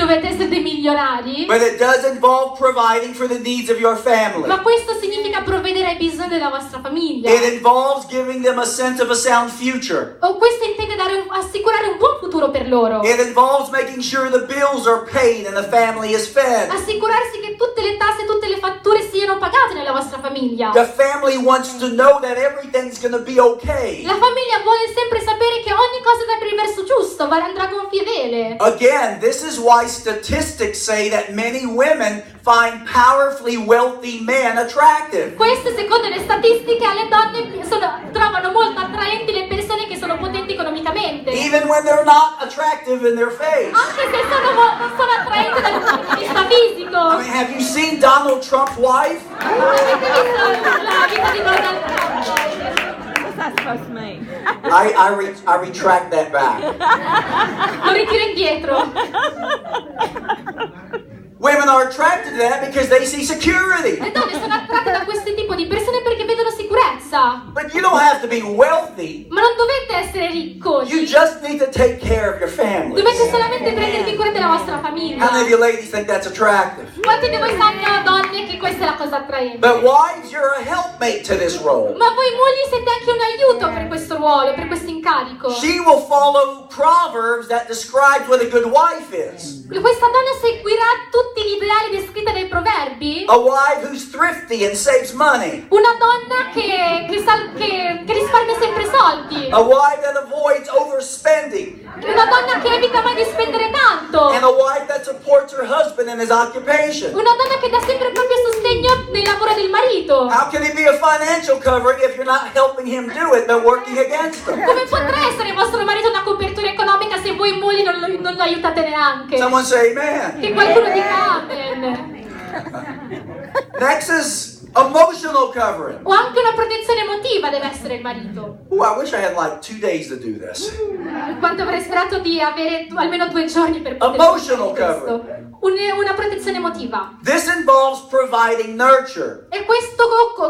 dovete essere dei milionari, but it does involve providing for the needs of your family. ma questo significa provvedere ai bisogni della vostra famiglia. It involves giving them a sense of a sound future. O questo intende assicurare un buon futuro per loro. It involves making sure the bills are paid and the family is fed. Assicurarsi che tutte le tasse, tutte le fatture siano pagate nella vostra famiglia. The family wants to know that everything's going to be okay. La famiglia vuole sempre sapere che ogni cosa andrà per il verso giusto, andrà a gonfie vele. Again, this is why statistics say that many women find powerfully wealthy men attractive. Queste, secondo le statistiche, alle donne trovano molto attraenti le persone che sono potenti economicamente. Even when they're not attractive in their face. Anche se non sono attraenti dal punto di vista fisico. I mean, have you seen Donald Trump's wife? Avete visto la vita di Donald Trump? What's that supposed to mean? I retract that back. Lo ritiro indietro. Women are attracted to that because they see security. Le donne sono attratte da questo tipo di persone perché vedono sicurezza. But you don't have to be wealthy. Ma non dovete essere ricconi. You just need to take care of your family. Dovete solamente prendervi cura della vostra famiglia. How many of you ladies think that's attractive? Quanti di voi sanno, donne, che questa è la cosa attraente? But wives, you're a helpmate to this role. Ma voi mogli siete anche un aiuto per questo ruolo, per questo incarico. She will follow Proverbs that describes what a good wife is. Questa donna seguirà tutti gli ideali descritti nei proverbi. A wife who's thrifty and saves money. Una donna che risparmia sempre soldi. A wife that avoids overspending. Una donna che evita mai di spendere tanto. And a wife that supports her husband in his occupation. Una donna che dà sempre il proprio sostegno nel lavoro del marito. How can he be a financial covering if you're not helping him do it but working against him? Come potrà essere vostro marito una copertura economica se voi mogli non lo aiutate neanche? Someone say amen. Che qualcuno dica amen. Next is emotional covering. O anche una protezione emotiva deve essere il marito. Ooh, I wish I had like 2 days to do this. Quanto avrei sperato di avere almeno 2 giorni per poter Emotional fare questo. Una protezione emotiva. This involves providing nurture. E questo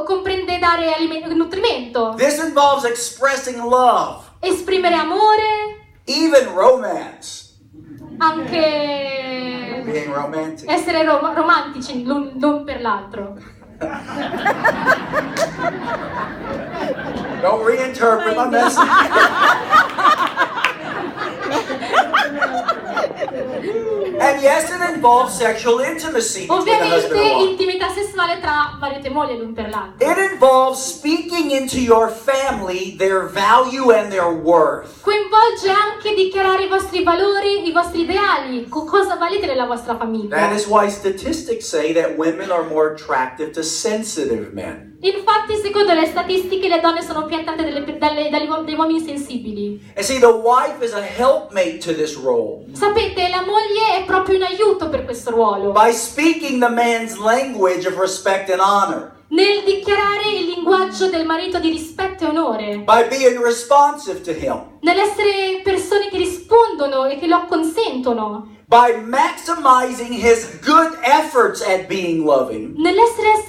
comprende dare nutrimento, This involves expressing love, esprimere amore, even romance. anche Being romantic. essere romantici l'un per l'altro. Don't reinterpret my message. And yes, it involves sexual intimacy between the husband Ovviamente and wife. intimità sessuale tra marito e moglie l'un per l'altro. It involves speaking into your family their value and their worth. Coinvolge anche dichiarare i vostri valori, i vostri ideali, cosa valete nella vostra famiglia. That is why statistics say that women are more attractive to sensitive men. Infatti, secondo le statistiche, le donne sono più attratte dagli uomini sensibili. And see, the wife is a helpmate to this role. Sapete, la moglie è proprio un aiuto per questo ruolo. By speaking the man's language of respect and honor. Nel dichiarare il linguaggio del marito di rispetto e onore. By being responsive to him. Nell'essere persone che rispondono e che lo consentono. By maximizing his good efforts at being loving. Nell'essere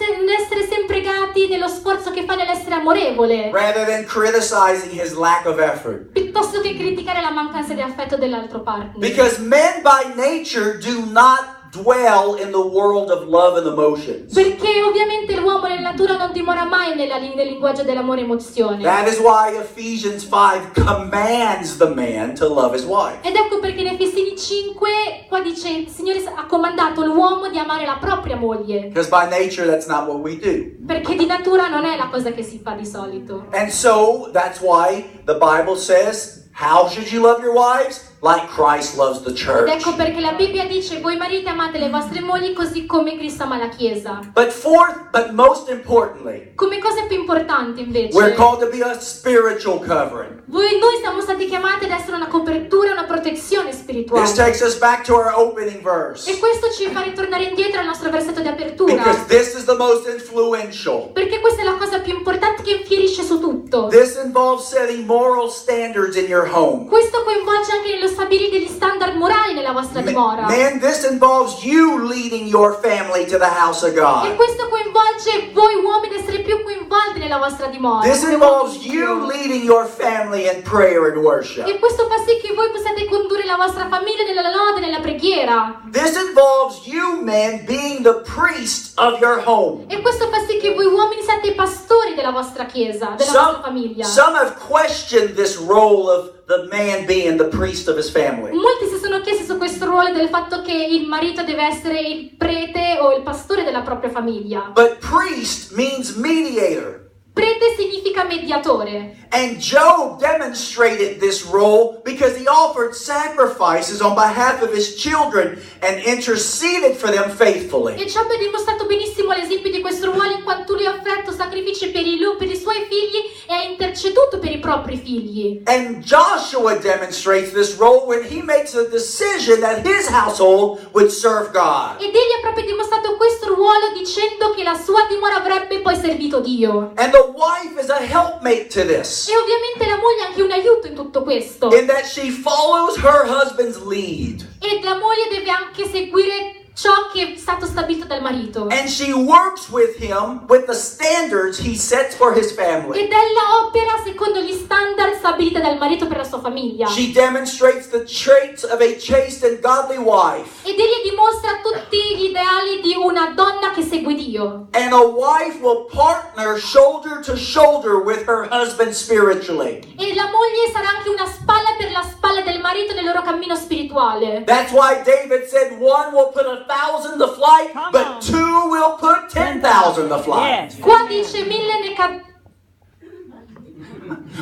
sempre gati nello sforzo che fa nell'essere amorevole. Rather than criticizing his lack of effort. Piuttosto che criticare la mancanza di affetto dell'altro partner. Because men by nature do not dwell in the world of love and emotions. Perché ovviamente l'uomo nella natura non dimora mai nel linguaggio dell'amore e emozione. That is why Ephesians 5 commands the man to love his wife. Ed ecco perché in Efesini 5 qua dice il Signore ha comandato l'uomo di amare la propria moglie. Because by nature that's not what we do. Perché di natura non è la cosa che si fa di solito. And so that's why the Bible says, how should you love your wives? Like Christ loves the Ed church. ecco perché la Bibbia dice voi mariti amate le vostre mogli così come Cristo ama la Chiesa. But most importantly, Come cosa più importante invece, we're called to be a spiritual covering. noi siamo stati chiamati ad essere una copertura, una protezione This spirituale. takes us back to our opening verse. E questo ci fa ritornare indietro al nostro versetto di apertura. Because this is the most influential. Perché questa è la cosa più importante che infierisce su tutto. This involves setting moral standards in your home. Questo coinvolge anche nello stabilire degli standard morali nella vostra dimora. Man, this involves you leading your family to the house of E God. questo coinvolge voi uomini ad essere più coinvolti sgualdi nella vostra dimora. This involves you leading your family in prayer and worship. E questo fa sì che voi possiate condurre la vostra famiglia nella lode, nella preghiera. This involves you men being the priest of your home. E questo fa sì che voi uomini siate i pastori della vostra chiesa, della vostra famiglia. Some have questioned this role of the man being the priest of his family. Molti si sono chiesti su questo ruolo del fatto che il marito deve essere il prete o il pastore della propria famiglia. But priest means mediator. Prete significa mediatore. And Job demonstrated this role because he offered sacrifices on behalf of his children and interceded for them faithfully. E Giobbe ha dimostrato benissimo l'esempio di questo ruolo in quanto lui ha offerto sacrifici per i suoi figli e ha interceduto per i propri figli. And Joshua demonstrates this role when he makes a decision that his household would serve God. Ed egli ha proprio dimostrato questo ruolo dicendo che la sua dimora avrebbe poi servito Dio. And the wife is a helpmate to this, E ovviamente la moglie è anche un aiuto in tutto questo. in that she follows her husband's lead. E la moglie deve anche seguire ciò che è stato stabilito dal marito. And she works with him with the standards he sets for his family. Ed ella opera secondo gli standard stabiliti dal marito per la sua famiglia. She demonstrates the traits of a chaste and godly wife. Ed egli dimostra tutti gli ideali di una donna che segue Dio. And a wife will partner shoulder to shoulder with her husband spiritually. E la moglie sarà anche una spalla per la spalla del marito nel loro cammino spirituale. That's why David said one will put 1,000 to flight, Come but on. 2 will put 10,000 to flight. Yes. Qua dice 1000 ne cad...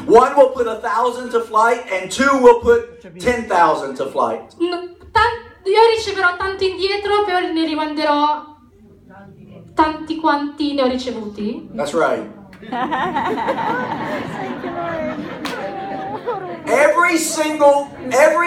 One will put 1,000 to flight, and 2 will put 10,000 to flight. Io riceverò tanto indietro, poi ne rimanderò tanti quanti ne ho ricevuti. That's right. Thank you, Lord. Every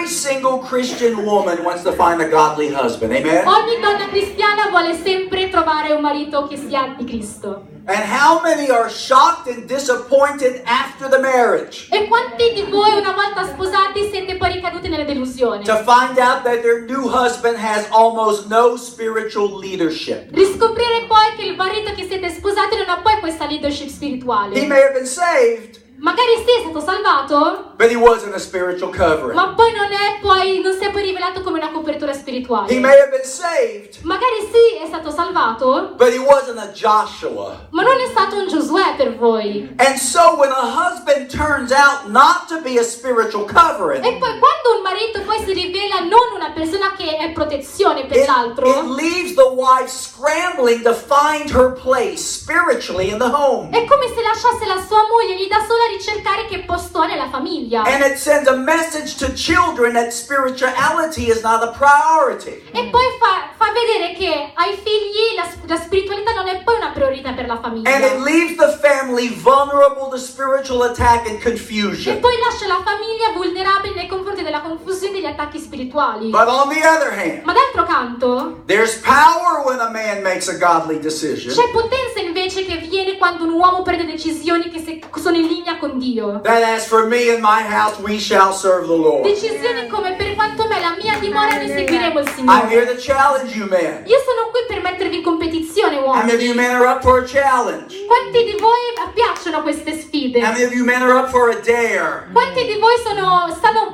single Christian woman wants to find a godly husband. Amen. Ogni donna cristiana vuole sempre trovare un marito che sia di Cristo. And how many are shocked and disappointed after the marriage E quanti di voi una volta sposati siete poi ricaduti nella delusione? to find out that their new husband has almost no spiritual leadership? Riscoprire poi che il marito che siete sposati non ha poi questa leadership He spirituale. may have been saved, Magari sì, è stato salvato, but he wasn't a spiritual covering. ma poi non si è poi rivelato come una copertura spirituale. He may have been saved, Magari sì, è stato salvato, but he wasn't a Joshua. ma non è stato un Giosuè per voi. And so when a husband turns out not to be a spiritual E covering, poi quando un marito poi si rivela non una persona che è protezione per it l'altro, leaves the wife scrambling to find her place spiritually in the home. è come se lasciasse la sua moglie lì da sola a ricercare che posto ha nella famiglia. And it sends a message to children that spirituality is not a priority. E poi fa vedere che ai figli la spiritualità non è poi una priorità per la famiglia. And it leaves the family vulnerable to spiritual attack and E confusion. poi lascia la famiglia vulnerabile nei confronti della confusione e degli attacchi spirituali. But on the other hand, Ma d'altro canto, there's power when a man makes a godly decision. c'è potenza invece che viene quando un uomo prende decisioni che sono in linea con Dio. That as for me and my house, we shall serve the Lord. Decisioni come per quanto me la mia dimora noi seguiremo il I'm here Signore. to challenge you, men. Io sono qui per mettervi in competizione, How many of you uomini. men are up for a challenge? Quanti di voi piacciono queste How sfide? many of you men are up for a dare? Quanti di voi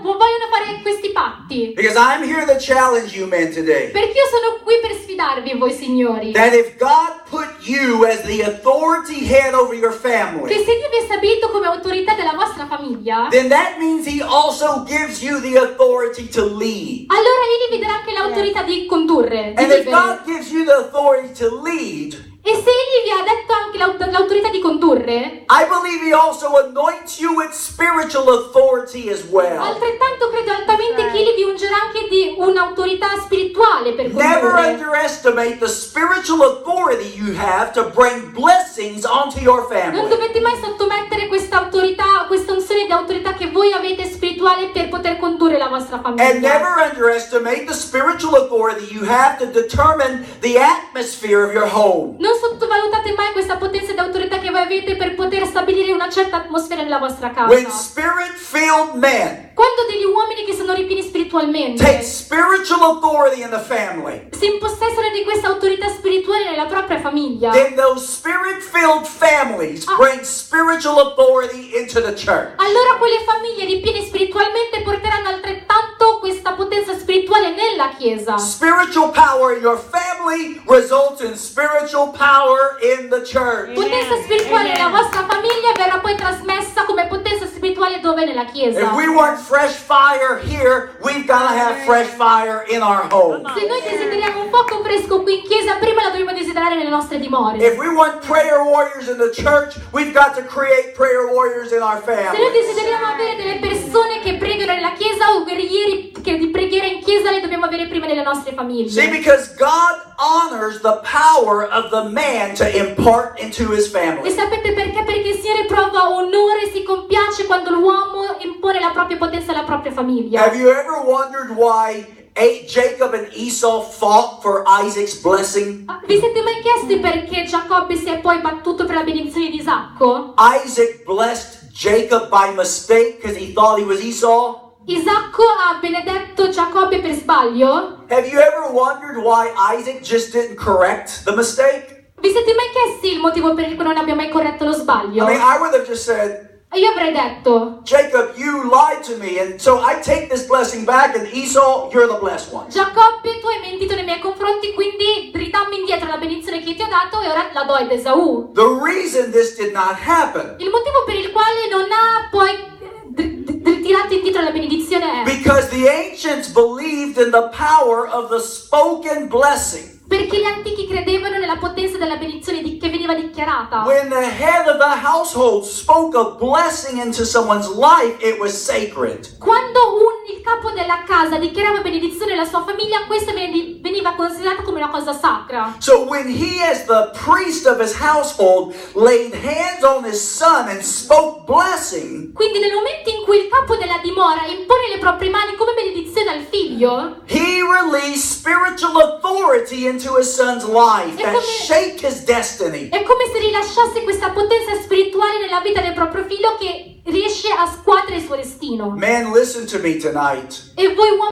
vogliono fare questi patti? Because I'm here to challenge you men today. Perché io sono qui per sfidarvi voi signori. That if God put you as the authority head over your Che family, se Dio vi ha stabilito come autorità della vostra famiglia, then that means He also gives you the authority to lead. allora Egli vi darà anche l'autorità di condurre, di And if vivere. God gives you the authority to lead, E se Egli vi ha detto anche l'autorità di condurre, I believe He also anoints you with spiritual authority as well. altrettanto credo altamente che Egli vi ungerà anche di un'autorità spirituale per Never condurre. underestimate the spiritual authority you have to bring blessings onto your Non family. dovete mai sottomettere questa autorità, questa unzione di autorità che voi avete spirituale per poter condurre la vostra And famiglia. never underestimate the spiritual authority you have to determine the atmosphere of your home. Non sottovalutate mai questa potenza di autorità che voi avete per poter stabilire una certa atmosfera nella vostra When casa. spirit-filled men Quando degli uomini che sono ripieni spiritualmente take spiritual authority in the family, si impossessano di questa autorità spirituale nella propria famiglia, then those spirit-filled families bring spiritual authority into the church. allora quelle famiglie ripiene spiritualmente porteranno altrettanto questa potenza spirituale nella Chiesa. Spiritual power in your family results in spiritual power in the church. Potenza spirituale nella vostra famiglia verrà poi trasmessa come potenza spirituale dove? Nella Chiesa. If we want fresh fire here, we've got to have fresh fire in our home. Se noi desideriamo un fuoco fresco qui in Chiesa, prima la dobbiamo desiderare nelle nostre dimore. If we want prayer warriors in the church, we've got to create prayer warriors in our Se noi families. desideriamo avere delle persone che pregano nella Chiesa o guerrieri di preghiera in Chiesa, le dobbiamo avere prima nelle nostre See, famiglie. because God honors the power of the man to impart into his E family. sapete perché? Perché il Signore prova onore e si compiace quando l'uomo impone la propria potenza alla propria famiglia. Have you ever wondered why Jacob and Esau fought for Isaac's blessing? Vi siete mai chiesti perché Giacobbe si è poi battuto per la benedizione di Isacco? Isaac blessed Jacob by mistake because he thought he was Esau. Isacco ha benedetto Giacobbe per sbaglio? Have you ever wondered why Isaac just didn't correct the mistake? Vi siete mai chiesti il motivo per il quale non abbia mai corretto lo sbaglio? I would have just said, Io avrei detto: Jacob, you lied to me, and so I take this blessing back, and Esau, you're the blessed one. Giacobbe, tu hai mentito nei miei confronti, quindi ridammi indietro la benedizione che io ti ho dato e ora la do ad Esaù. The reason this did not happen, Il motivo per il quale non ha poi ritirato indietro la benedizione è because the ancients believed in the power of the spoken blessing. perché gli antichi credevano nella potenza della benedizione che veniva dichiarata. When the head of the household spoke a blessing into someone's life, it was sacred. Quando il capo della casa dichiarava benedizione alla sua famiglia, questa veniva considerata come una cosa sacra. So when he, as the priest of his household, laid hands on his son and spoke blessing, Quindi nel momento in cui il capo della dimora impone le proprie mani come benedizione al figlio, he released spiritual authority into his son's life that shaped his destiny. è come se rilasciasse questa potenza spirituale nella vita del proprio figlio che riesce a scuotere il suo destino. Man, listen to me tonight. E voi uomini